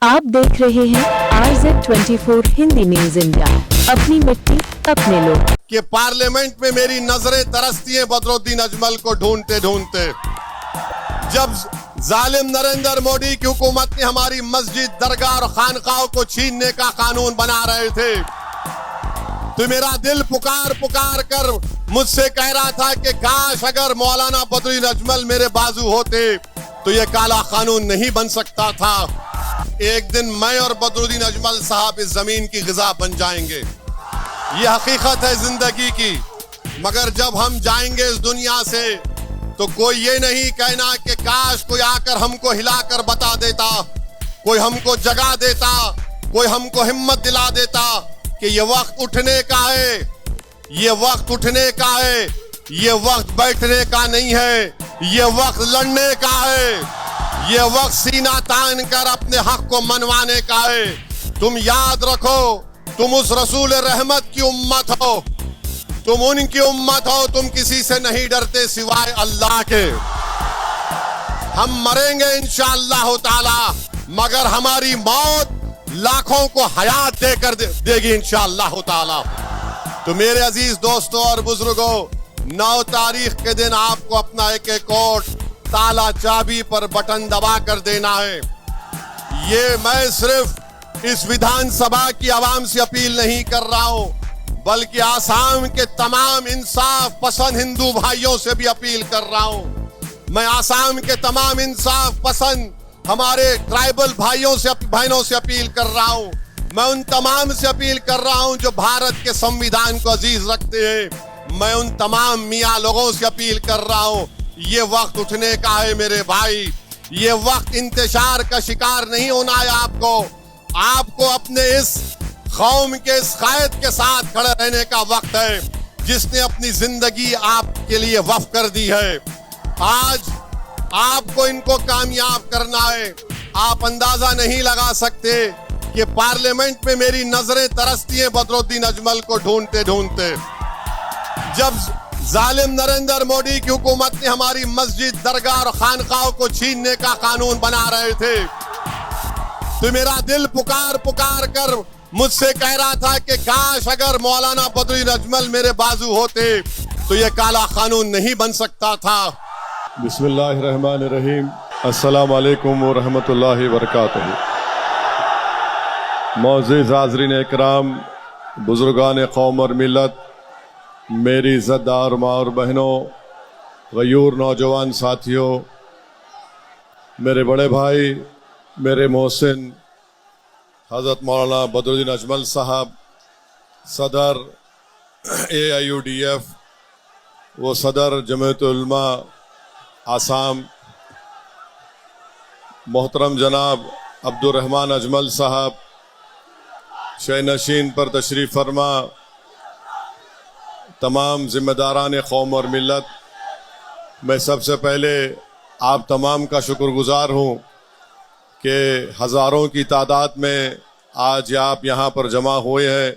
आप देख रहे हैं RZ24 हिंदी न्यूज इंडिया। अपनी मिट्टी अपने लोग। कि पार्लियामेंट में मेरी नजरें तरसती हैं बदरुद्दीन अजमल को ढूंढते ढूंढते। जब जालिम नरेंद्र मोदी की हुकूमत ने हमारी मस्जिद, दरगाह और खानकाहों को छीनने का कानून बना रहे थे, तो मेरा दिल पुकार पुकार कर मुझसे कह रहा था कि काश अगर मौलाना बदरुद्दीन अजमल मेरे बाजू होते तो ये काला कानून नहीं बन सकता था। एक दिन मैं और बदरुद्दीन अजमल साहब इस जमीन की ग़िज़ा बन जाएंगे। ये हकीकत है जिंदगी की। मगर जब हम जाएंगे इस दुनिया से तो कोई ये नहीं कहना कि काश कोई आकर हमको हिलाकर बता देता, कोई हमको जगा देता, कोई हमको हिम्मत दिला देता कि ये वक्त उठने का है, ये वक्त उठने का है, ये वक्त बैठने का नहीं है, ये वक्त लड़ने का है, ये वक्त सीना तान कर अपने हक को मनवाने का है। तुम याद रखो, तुम उस रसूल रहमत की उम्मत हो, तुम उनकी उम्मत हो, तुम किसी से नहीं डरते सिवाय अल्लाह के। हम मरेंगे इंशाअल्लाह ताला, मगर हमारी मौत लाखों को हयात देकर देगी इंशाअल्लाह ताला। तो मेरे अजीज दोस्तों और बुजुर्गों, 9 तारीख के दिन आपको अपना एक एक कोट ताला चाबी पर बटन दबा कर देना है। ये मैं सिर्फ इस विधानसभा की आवाम से अपील नहीं कर रहा हूं, बल्कि आसाम के तमाम इंसाफ पसंद हिंदू भाइयों से भी अपील कर रहा हूं। मैं आसाम के तमाम इंसाफ पसंद हमारे ट्राइबल भाइयों से बहनों से अपील कर रहा हूं। मैं उन तमाम से अपील कर रहा हूं जो भारत के संविधान को अजीज रखते हैं। मैं उन तमाम मियाँ लोगों से अपील कर रहा हूं, ये वक्त उठने का है मेरे भाई। ये वक्त इंतशार का शिकार नहीं होना है। आपको अपने इस कौम के इस कायद के साथ खड़े रहने का वक्त है, जिसने अपनी जिंदगी आपके लिए वक्फ कर दी है। आज आपको इनको कामयाब करना है। आप अंदाजा नहीं लगा सकते कि पार्लियामेंट में मेरी नजरें तरसती हैं बदरुद्दीन अजमल को ढूंढते ढूंढते। जब जालिम नरेंद्र मोदी की हुकूमत ने हमारी मस्जिद, दरगाह और खानकाहों को छीनने का कानून बना रहे थे, तो मेरा दिल पुकार पुकार कर मुझसे कह रहा था कि काश अगर मौलाना बदरुद्दीन अजमल मेरे बाजू होते तो ये काला कानून नहीं बन सकता था। बिस्मिल्लाहिर्रहमानिर्रहीम। अस्सलामु अलैकुम व रहमतुल्लाहि व बरकातुहू। मोअज़्ज़िज़ हाज़रीन इकराम, बुज़ुर्गान कौम और मिल्लत, मेरी इज़्ज़तदार माँ और बहनों, गयूर नौजवान साथियों, मेरे बड़े भाई, मेरे मोहसिन हज़रत मौलाना बदरुद्दीन अजमल साहब, सदर AIUDF, वो सदर जमीयत उलमा आसाम, मोहतरम जनाब अब्दुर्रहमान अजमल साहब, शहनशीन पर तशरीफ़ फरमा, तमाम ज़िम्मेदारान कौम और मिल्लत, मैं सबसे पहले आप तमाम का शुक्रगुज़ार हूँ कि हज़ारों की तादाद में आज आप यहाँ पर जमा हुए हैं,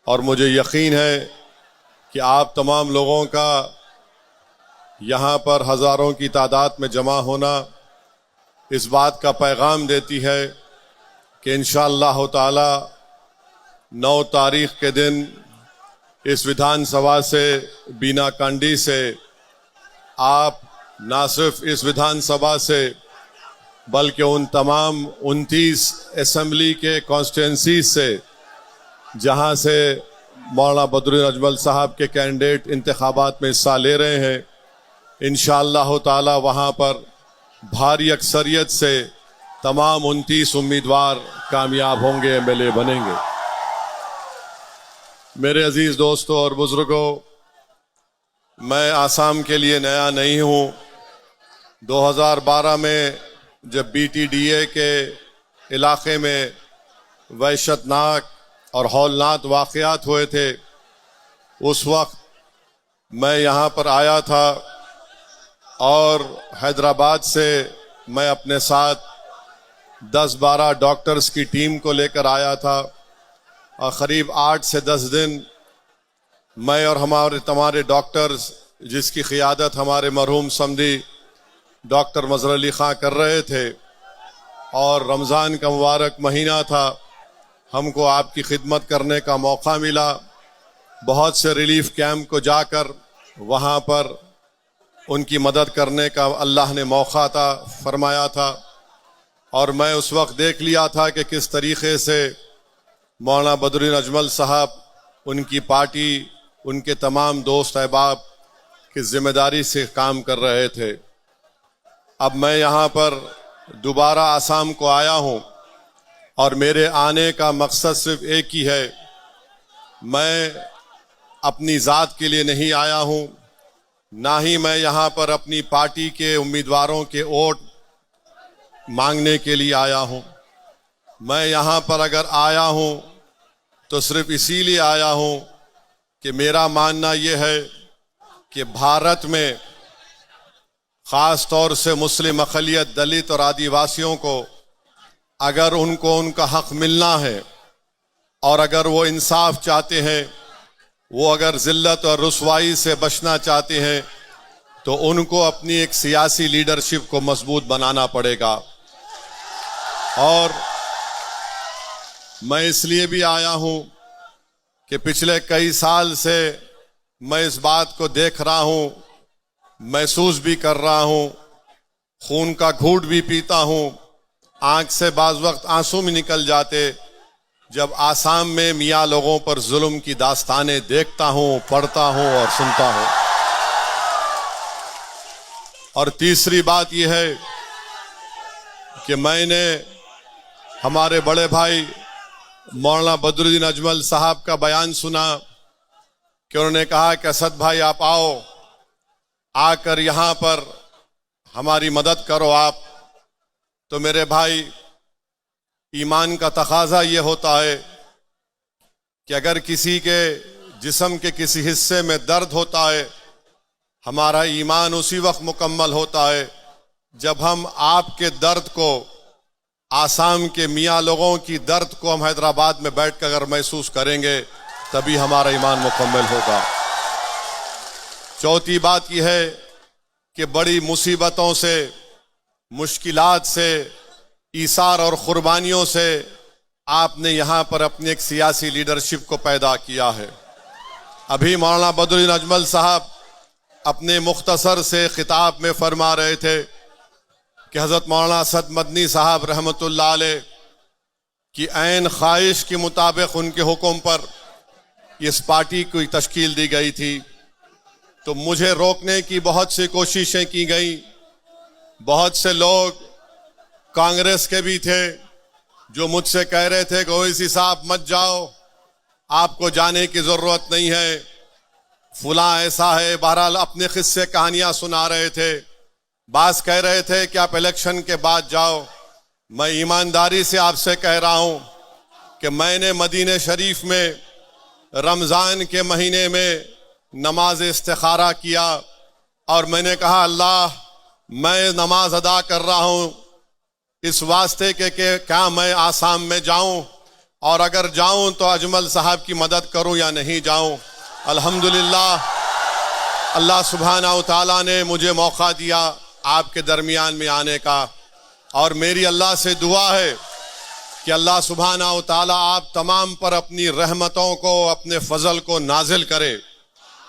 और मुझे यकीन है कि आप तमाम लोगों का यहाँ पर हज़ारों की तादाद में जमा होना इस बात का पैगाम देती है कि इंशाअल्लाह ताला 9 तारीख के दिन इस विधानसभा से, बीना कांडी से, आप ना सिर्फ इस विधानसभा से बल्कि उन तमाम 29 असेंबली के कॉन्स्टिट्यूंसी से जहाँ से मौलाना बदरुद्दीन अजमल साहब के कैंडिडेट इंतखाबात में हिस्सा ले रहे हैं, इंशाअल्लाह ताला वहाँ पर भारी अक्सरियत से तमाम 29 उम्मीदवार कामयाब होंगे, MLA बनेंगे। मेरे अजीज़ दोस्तों और बुज़ुर्गों, मैं आसाम के लिए नया नहीं हूँ। 2012 में जब BTDA के इलाके में वहशतनाक और हौलनाक वाक़यात हुए थे, उस वक्त मैं यहाँ पर आया था और हैदराबाद से मैं अपने साथ 10-12 डॉक्टर्स की टीम को लेकर आया था, और क़रीब 8 से 10 दिन मैं और हमारे डॉक्टर्स, जिसकी क़ियादत हमारे मरहूम समदी डॉक्टर मज़हर अली खां कर रहे थे, और रमज़ान का मुबारक महीना था, हमको आपकी खिदमत करने का मौका मिला। बहुत से रिलीफ कैंप को जाकर वहाँ पर उनकी मदद करने का अल्लाह ने मौका था फरमाया था, और मैं उस वक्त देख लिया था कि किस तरीके से मौलाना बदरुद्दीन अजमल साहब, उनकी पार्टी, उनके तमाम दोस्त अहबाब की जिम्मेदारी से काम कर रहे थे। अब मैं यहाँ पर दोबारा आसाम को आया हूँ और मेरे आने का मकसद सिर्फ एक ही है। मैं अपनी ज़ात के लिए नहीं आया हूँ, ना ही मैं यहाँ पर अपनी पार्टी के उम्मीदवारों के वोट मांगने के लिए आया हूँ। मैं यहाँ पर अगर आया हूँ तो सिर्फ इसीलिए आया हूँ कि मेरा मानना ये है कि भारत में ख़ास तौर से मुस्लिम अक़लियत, दलित और आदिवासियों को अगर उनको उनका हक़ मिलना है और अगर वो इंसाफ चाहते हैं, वो अगर ज़िल्लत और रुसवाई से बचना चाहते हैं, तो उनको अपनी एक सियासी लीडरशिप को मजबूत बनाना पड़ेगा। और मैं इसलिए भी आया हूं कि पिछले कई साल से मैं इस बात को देख रहा हूं, महसूस भी कर रहा हूं, खून का घूंट भी पीता हूं, आंख से बाज़ वक्त आंसू भी निकल जाते जब आसाम में मियाँ लोगों पर जुल्म की दास्तानें देखता हूं, पढ़ता हूं और सुनता हूं। और तीसरी बात यह है कि मैंने हमारे बड़े भाई मौलाना बदरुद्दीन अजमल साहब का बयान सुना कि उन्होंने कहा कि असद भाई आप आओ, आकर यहाँ पर हमारी मदद करो आप। तो मेरे भाई, ईमान का तकाजा ये होता है कि अगर किसी के जिस्म के किसी हिस्से में दर्द होता है, हमारा ईमान उसी वक्त मुकम्मल होता है जब हम आपके दर्द को, आसाम के मियाँ लोगों की दर्द को हम हैदराबाद में बैठ कर अगर महसूस करेंगे, तभी हमारा ईमान मुकम्मल होगा। चौथी बात यह है कि बड़ी मुसीबतों से, मुश्किलात से, ईसार और कुर्बानियों से आपने यहाँ पर अपनी एक सियासी लीडरशिप को पैदा किया है। अभी मौलाना बदरुद्दीन अजमल साहब अपने मुख्तसर से खिताब में फरमा रहे थे कि हज़रत मौलाना असद मदनी साहब रहमतुल्लाह अलैह की ऐन ख्वाहिश के मुताबिक उनके हुक्म पर इस पार्टी की तश्कील दी गई थी। तो मुझे रोकने की बहुत सी कोशिशें की गई। बहुत से लोग कांग्रेस के भी थे जो मुझसे कह रहे थे कि ओवैसी साहब मत जाओ, आपको जाने की ज़रूरत नहीं है, फुला ऐसा है। बहरहाल अपने किस्से कहानियां सुना रहे थे। बास कह रहे थे कि आप इलेक्शन के बाद जाओ। मैं ईमानदारी से आपसे कह रहा हूं कि मैंने मदीने शरीफ में रमज़ान के महीने में नमाज इस्तिखारा किया और मैंने कहा, अल्लाह, मैं नमाज अदा कर रहा हूं इस वास्ते के क्या मैं आसाम में जाऊं, और अगर जाऊं तो अजमल साहब की मदद करूं या नहीं जाऊं। अल्हम्दुलिल्लाह, अल्लाह सुब्हानहू तआला ने मुझे मौका दिया आपके दरमियान में आने का, और मेरी अल्लाह से दुआ है कि अल्लाह सुब्हानहू तआला आप तमाम पर अपनी रहमतों को, अपने फजल को नाजिल करे,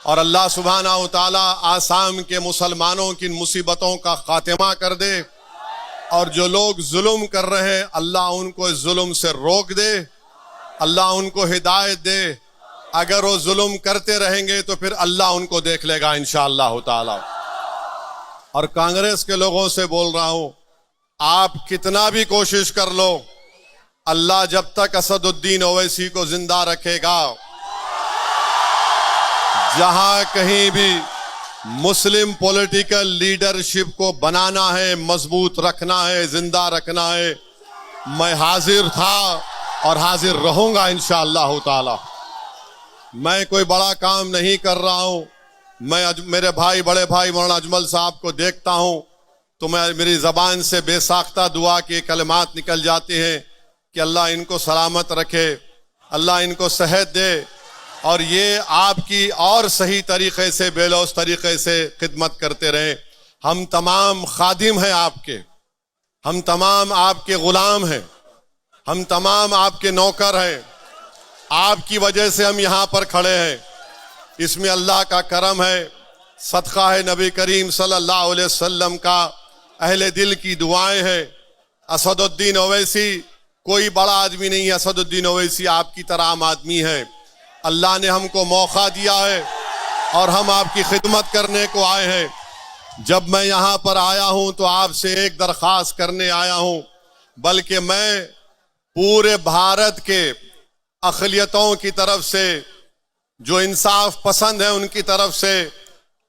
और अल्लाह सुब्हानहू तआला आसाम के मुसलमानों की मुसीबतों का खात्मा कर दे, और जो लोग जुल्म कर रहे हैं अल्लाह उनको इस जुल्म से रोक दे, अल्लाह उनको हिदायत दे। अगर वो जुल्म करते रहेंगे तो फिर अल्लाह उनको देख लेगा इंशाअल्लाह ताला। और कांग्रेस के लोगों से बोल रहा हूं, आप कितना भी कोशिश कर लो, अल्लाह जब तक असदुद्दीन ओवैसी को जिंदा रखेगा, जहां कहीं भी मुस्लिम पॉलिटिकल लीडरशिप को बनाना है, मजबूत रखना है, जिंदा रखना है, मैं हाजिर था और हाजिर रहूंगा इंशाअल्लाह ताला। मैं कोई बड़ा काम नहीं कर रहा हूं। मैं मेरे भाई, बड़े भाई मौलाना अजमल साहब को देखता हूं तो मैं, मेरी जबान से बेसाख्ता दुआ के कलमात निकल जाते हैं कि अल्लाह इनको सलामत रखे, अल्लाह इनको सेहत दे, और ये आपकी और सही तरीके से, बेलौस तरीके से खिदमत करते रहें। हम तमाम खादिम हैं आपके, हम तमाम आपके गुलाम हैं, हम तमाम आपके नौकर हैं। आपकी वजह से हम यहाँ पर खड़े हैं। इसमें अल्लाह का करम है, सदका है नबी करीम सल्लल्लाहु अलैहि वसल्लम का, अहले दिल की दुआएं हैं। असदुद्दीन ओवैसी कोई बड़ा आदमी नहीं है, असदुद्दीन ओवैसी आपकी तरह आम आदमी है। अल्लाह ने हमको मौका दिया है और हम आपकी खिदमत करने को आए हैं। जब मैं यहाँ पर आया हूँ तो आपसे एक दरख्वास्त करने आया हूँ, बल्कि मैं पूरे भारत के अक़लियतों की तरफ से, जो इंसाफ पसंद है उनकी तरफ से,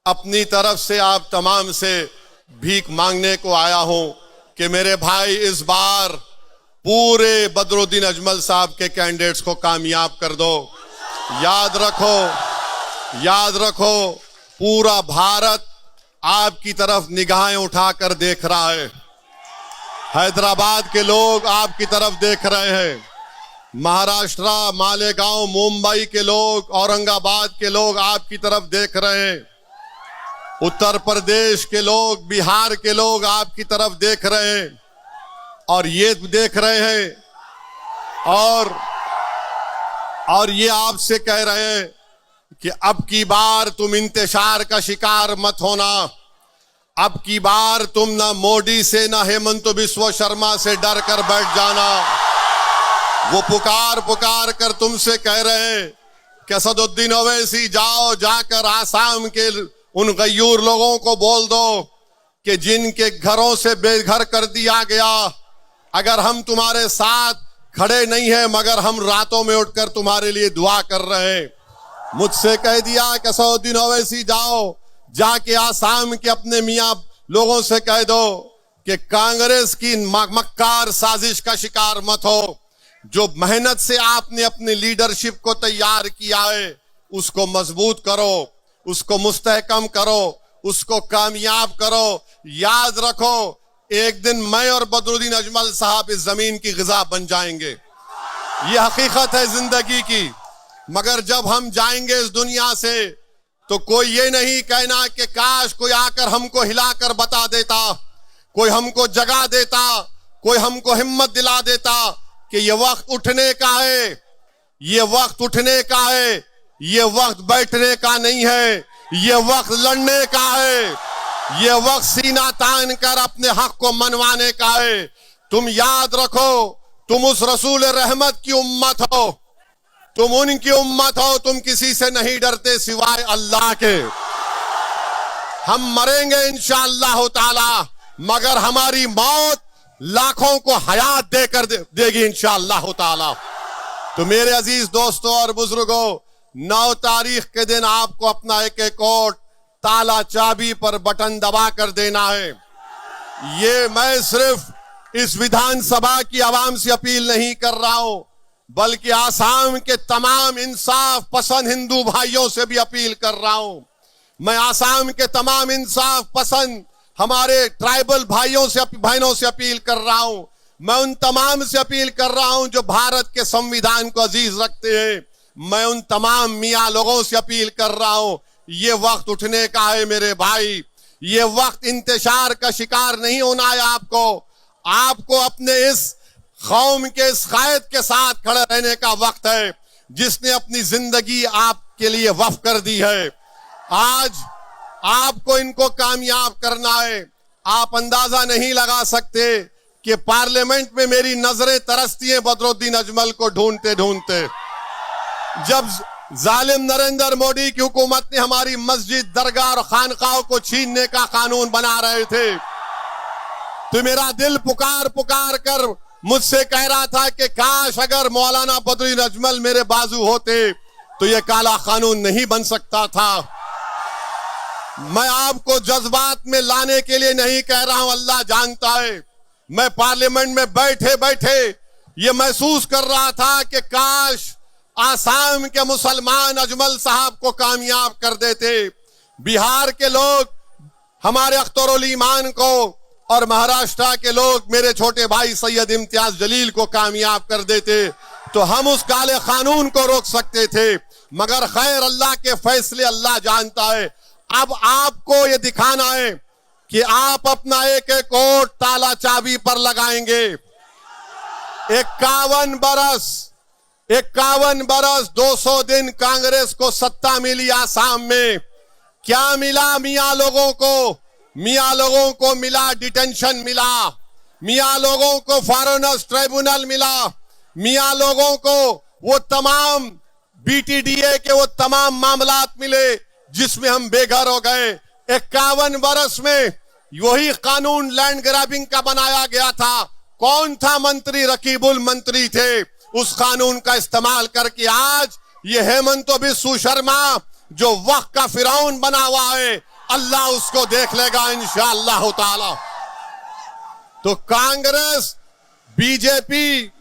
अपनी तरफ से आप तमाम से भीख मांगने को आया हूँ कि मेरे भाई इस बार पूरे बदरुद्दीन अजमल साहब के कैंडिडेट्स को कामयाब कर दो। याद रखो, याद रखो, पूरा भारत आपकी तरफ निगाहें उठाकर देख रहा है। हैदराबाद के लोग आपकी तरफ देख रहे हैं, महाराष्ट्र, मालेगांव, मुंबई के लोग, औरंगाबाद के लोग आपकी तरफ देख रहे हैं, उत्तर प्रदेश के लोग, बिहार के लोग आपकी तरफ देख रहे हैं और ये देख रहे हैं और ये आपसे कह रहे हैं कि अब की बार तुम इंतशार का शिकार मत होना। अब की बार तुम ना मोदी से ना हेमंत बिस्वा शर्मा से डर कर बैठ जाना। वो पुकार पुकार कर तुमसे कह रहे हैं कि असदुद्दीन ओवैसी जाओ, जाकर आसाम के उन गयूर लोगों को बोल दो कि जिनके घरों से बेघर कर दिया गया, अगर हम तुम्हारे साथ खड़े नहीं हैं मगर हम रातों में उठकर तुम्हारे लिए दुआ कर रहे हैं। मुझसे कह दिया कि असदुद्दीन ओवैसी जाओ, जाके आसाम के अपने मियाँ लोगों से कह दो कि कांग्रेस की मक्कार साजिश का शिकार मत हो। जो मेहनत से आपने अपनी लीडरशिप को तैयार किया है उसको मजबूत करो, उसको मुस्तहकम करो, उसको कामयाब करो। याद रखो, एक दिन मैं और बदरुद्दीन अजमल साहब इस जमीन की ग़िज़ा बन जाएंगे। ये हकीकत है जिंदगी की। मगर जब हम जाएंगे इस दुनिया से तो कोई ये नहीं कहना कि काश कोई आकर हमको हिलाकर बता देता, कोई हमको जगा देता, कोई हमको हिम्मत दिला देता कि ये वक्त उठने का है, ये वक्त उठने का है, ये वक्त बैठने का नहीं है, ये वक्त लड़ने का है, ये वक्त सीना तान कर अपने हक को मनवाने का है। तुम याद रखो, तुम उस रसूल रहमत की उम्मत हो, तुम उनकी उम्मत हो, तुम किसी से नहीं डरते सिवाय अल्लाह के। हम मरेंगे इंशाअल्लाह ताला, मगर हमारी मौत लाखों को हयात देकर देगी इंशाअल्लाह ताला। तो मेरे अजीज दोस्तों और बुजुर्गों, 9 तारीख के दिन आपको अपना एक एक वोट ताला चाबी पर बटन दबा कर देना है। ये मैं सिर्फ इस विधानसभा की आवाम से अपील नहीं कर रहा हूं, बल्कि आसाम के तमाम इंसाफ पसंद हिंदू भाइयों से भी अपील कर रहा हूं। मैं आसाम के तमाम इंसाफ पसंद हमारे ट्राइबल भाइयों से बहनों से अपील कर रहा हूं। मैं उन तमाम से अपील कर रहा हूं जो भारत के संविधान को अजीज रखते हैं। मैं उन तमाम मियाँ लोगों से अपील कर रहा हूं, ये वक्त उठने का है मेरे भाई। ये वक्त इंतशार का शिकार नहीं होना है। आपको अपने इस कौम के इस कायद के साथ खड़े रहने का वक्त है जिसने अपनी जिंदगी आपके लिए वक्फ कर दी है। आज आपको इनको कामयाब करना है। आप अंदाजा नहीं लगा सकते कि पार्लियामेंट में मेरी नजरें तरसती हैं बदरुद्दीन अजमल को ढूंढते ढूंढते। जब जालिम नरेंद्र मोदी की हुकूमत ने हमारी मस्जिद, दरगाह और खानकाहों को छीनने का कानून बना रहे थे, तो मेरा दिल पुकार पुकार कर मुझसे कह रहा था कि काश अगर मौलाना बदरुद्दीन अजमल मेरे बाजू होते तो ये काला कानून नहीं बन सकता था। मैं आपको जज्बात में लाने के लिए नहीं कह रहा हूं, अल्लाह जानता है। मैं पार्लियामेंट में बैठे बैठे ये महसूस कर रहा था कि काश आसाम के मुसलमान अजमल साहब को कामयाब कर देते, बिहार के लोग हमारे अख्तरुल ईमान को और महाराष्ट्र के लोग मेरे छोटे भाई सैयद इम्तियाज जलील को कामयाब कर देते, तो हम उस काले कानून को रोक सकते थे। मगर खैर, अल्लाह के फैसले अल्लाह जानता है। अब आपको ये दिखाना है कि आप अपना एक एक वोट ताला चाबी पर लगाएंगे। 51 बरस 200 दिन कांग्रेस को सत्ता मिली आसाम में। क्या मिला मियां लोगों को? मियां लोगों को मिला डिटेंशन मिला, मियां लोगों को फॉरेनर्स ट्राइब्यूनल मिला, मियां लोगों को वो तमाम बीटीडीए के वो तमाम मामलात मिले जिसमें हम बेघर हो गए। 51 बरस में वही कानून लैंड ग्रैबिंग का बनाया गया था। कौन था मंत्री? रकीबुल मंत्री थे। उस कानून का इस्तेमाल करके आज ये हेमंत बिस्वा शर्मा जो वक्त का फिरौन बना हुआ है, अल्लाह उसको देख लेगा इंशाअल्लाह ताला। तो कांग्रेस, बीजेपी,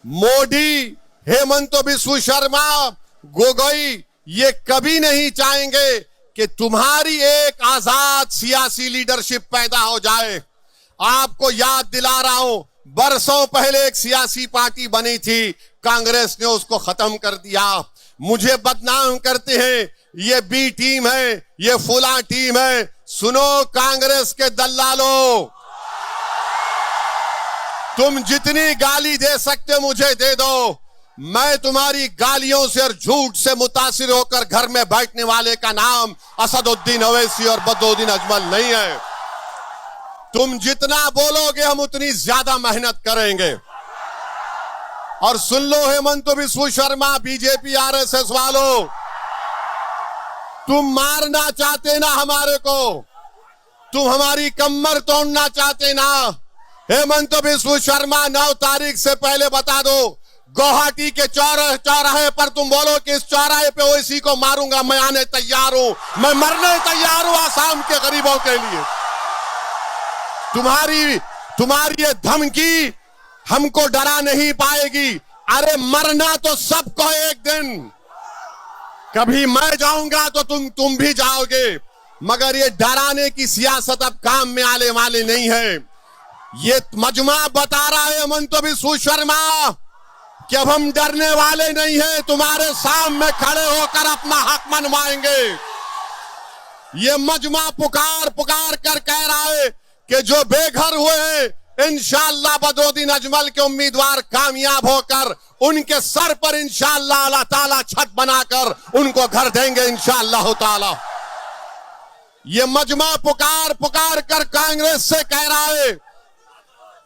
मोदी, हेमंत बिस्वा शर्मा, गोगोई ये कभी नहीं चाहेंगे कि तुम्हारी एक आजाद सियासी लीडरशिप पैदा हो जाए। आपको याद दिला रहा हूं, बरसों पहले एक सियासी पार्टी बनी थी, कांग्रेस ने उसको खत्म कर दिया। मुझे बदनाम करते हैं, ये बी टीम है, ये फुला टीम है। सुनो कांग्रेस के दल्लालों, तुम जितनी गाली दे सकते हो मुझे दे दो। मैं तुम्हारी गालियों से और झूठ से मुतासिर होकर घर में बैठने वाले का नाम असदुद्दीन ओवैसी और बदरुद्दीन अजमल नहीं है। तुम जितना बोलोगे हम उतनी ज्यादा मेहनत करेंगे। और सुन लो हेमंत बिस्वा शर्मा, बीजेपी आरएसएस वालों, तुम मारना चाहते ना हमारे को, तुम हमारी कमर तोड़ना चाहते ना। हेमंत बिस्वा शर्मा 9 तारीख से पहले बता दो, गुवाहाटी के चौराहे पर तुम बोलो कि इस चौराहे पे ओवैसी को मारूंगा, मैं आने तैयार हूं, मैं मरने तैयार हूं आसाम के गरीबों के लिए। तुम्हारी ये धमकी हमको डरा नहीं पाएगी। अरे मरना तो सबको एक दिन, कभी मैं जाऊंगा तो तुम भी जाओगे, मगर ये डराने की सियासत अब काम में आने वाली नहीं है। ये मजमा बता रहा है हेमंत बिस्वा शर्मा कि अब हम डरने वाले नहीं हैं, तुम्हारे सामने खड़े होकर अपना हक मनवाएंगे। ये मजमा पुकार कर कह रहा है कि जो बेघर हुए हैं इंशाअल्लाह बदरुद्दीन अजमल के उम्मीदवार कामयाब होकर उनके सर पर इंशाअल्लाह अल्लाह ताला छत बनाकर उनको घर देंगे इंशाअल्लाह ताला। ये मजमा पुकार कर कांग्रेस से कह रहा है,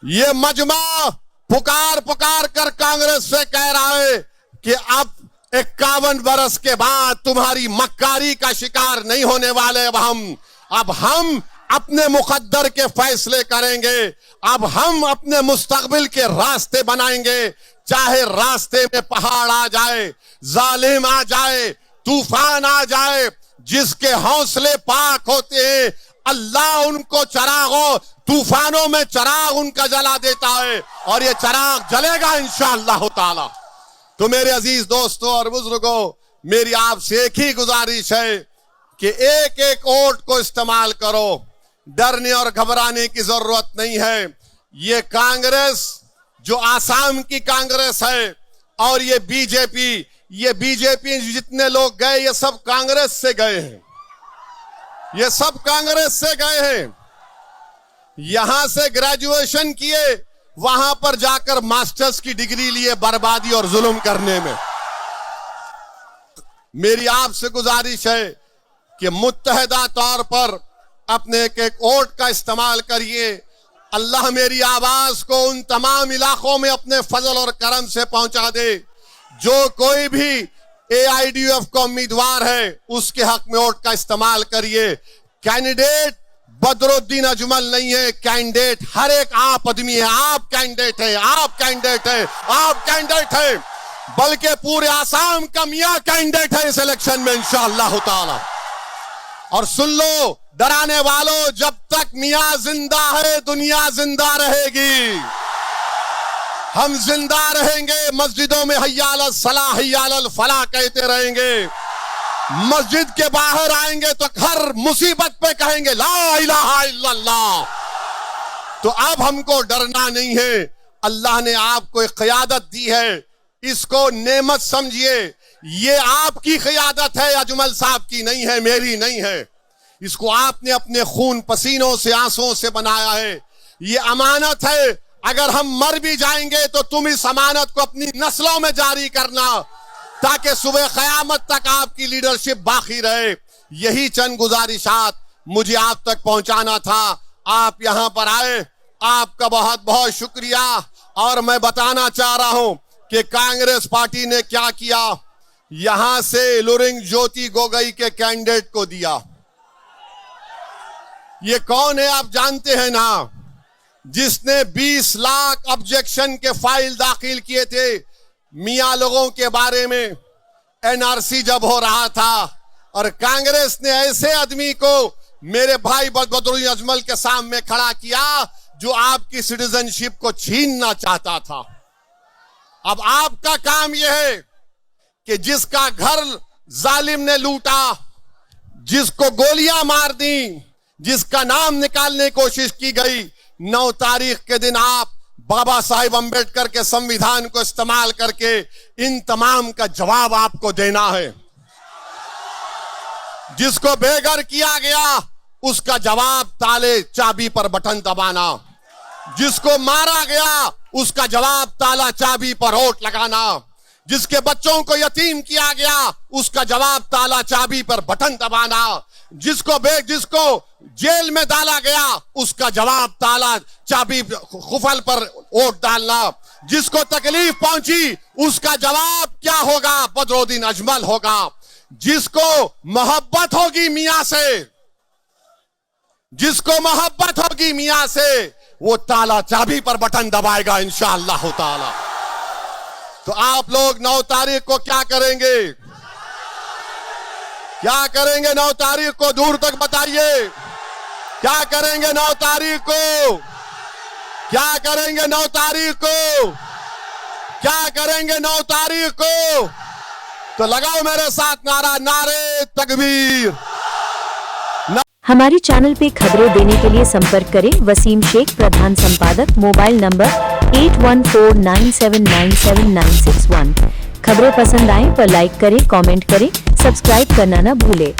ये मजमा पुकार कर कांग्रेस से कह रहा है कि अब 51 बरस के बाद तुम्हारी मक्कारी का शिकार नहीं होने वाले। अब हम अपने मुकद्दर के फैसले करेंगे। अब हम अपने मुस्तकबिल के रास्ते बनाएंगे, चाहे रास्ते में पहाड़ आ जाए, जालिम आ जाए, तूफान आ जाए। जिसके हौसले पाक होते हैं अल्लाह उनको चरागों तूफानों में चराग उनका जला देता है और ये चराग जलेगा इंशाअल्लाह ताला। तो मेरे अजीज दोस्तों और बुजुर्गों, मेरी आपसे एक ही गुजारिश है कि एक एक वोट को इस्तेमाल करो, डरने और घबराने की जरूरत नहीं है। ये कांग्रेस जो आसाम की कांग्रेस है और ये बीजेपी जितने लोग गए ये सब कांग्रेस से गए हैं, ये सब कांग्रेस से गए हैं। यहां से ग्रेजुएशन किए, वहां पर जाकर मास्टर्स की डिग्री लिए बर्बादी और जुल्म करने में। मेरी आपसे गुजारिश है कि मुत्तहदा तौर पर अपने एक एक वोट का इस्तेमाल करिए। अल्लाह मेरी आवाज को उन तमाम इलाकों में अपने फजल और करम से पहुंचा दे। जो कोई भी AIDUF का उम्मीदवार है उसके हक में वोट का इस्तेमाल करिए। कैंडिडेट बदरुद्दीन अजमल नहीं है, कैंडिडेट हर एक आप आदमी है। आप कैंडिडेट है, आप कैंडिडेट है, आप कैंडिडेट है, बल्कि पूरे आसाम का मियां कैंडिडेट है इस इलेक्शन में इंशाअल्लाह ताला। और सुन लो डराने वालों, जब तक मियां जिंदा है दुनिया जिंदा रहेगी। हम जिंदा रहेंगे, मस्जिदों में हय्या अलल सलाह हय्या अलल फलाह कहते रहेंगे। मस्जिद के बाहर आएंगे तो हर मुसीबत पे कहेंगे ला इलाहा इल्लल्लाह। तो अब हमको डरना नहीं है। अल्लाह ने आपको एक क़यादत दी है, इसको नेमत समझिए। ये आपकी क़यादत है, अजमल साहब की नहीं है, मेरी नहीं है। इसको आपने अपने खून पसीनों से आंसुओं से बनाया है। ये अमानत है, अगर हम मर भी जाएंगे तो तुम इस अमानत को अपनी नस्लों में जारी करना, ताकि सुबह क़यामत तक आपकी लीडरशिप बाकी रहे। यही चंद गुजारिशात मुझे आप तक पहुंचाना था। आप यहां पर आए, आपका बहुत बहुत शुक्रिया। और मैं बताना चाह रहा हूं कि कांग्रेस पार्टी ने क्या किया, यहां से लुरिंग ज्योति गोगोई के कैंडिडेट को दिया। ये कौन है आप जानते हैं ना, जिसने 20 लाख ऑब्जेक्शन के फाइल दाखिल किए थे मियां लोगों के बारे में एनआरसी जब हो रहा था। और कांग्रेस ने ऐसे आदमी को मेरे भाई बदरुद्दीन अजमल के सामने खड़ा किया जो आपकी सिटीजनशिप को छीनना चाहता था। अब आपका काम यह है कि जिसका घर जालिम ने लूटा, जिसको गोलियां मार दी, जिसका नाम निकालने की कोशिश की गई, 9 तारीख के दिन आप बाबा साहिब अंबेडकर के संविधान को इस्तेमाल करके इन तमाम का जवाब आपको देना है। जिसको बेघर किया गया उसका जवाब ताले चाबी पर बटन दबाना, जिसको मारा गया उसका जवाब ताला चाबी पर होठ लगाना, जिसके बच्चों को यतीम किया गया उसका जवाब ताला चाबी पर बटन दबाना, जिसको जेल में डाला गया उसका जवाब ताला चाबी खुफल पर वोट डालना, जिसको तकलीफ पहुंची उसका जवाब क्या होगा, बदरुद्दीन अजमल होगा। जिसको मोहब्बत होगी मियां से, जिसको मोहब्बत होगी मियां से, वो ताला चाबी पर बटन दबाएगा इंशाअल्लाह ताला। तो आप लोग 9 तारीख को क्या करेंगे, क्या करेंगे 9 तारीख को, दूर तक बताइए क्या करेंगे 9 तारीख को, क्या करेंगे 9 तारीख को, क्या करेंगे 9 तारीख को। तो लगाओ मेरे साथ नारा, नारे तकबीर। हमारे चैनल पे खबरें देने के लिए संपर्क करें वसीम शेख, प्रधान संपादक, मोबाइल नंबर 8149797961। खबरें पसंद आए तो लाइक करें, कमेंट करें, सब्सक्राइब करना ना भूलें।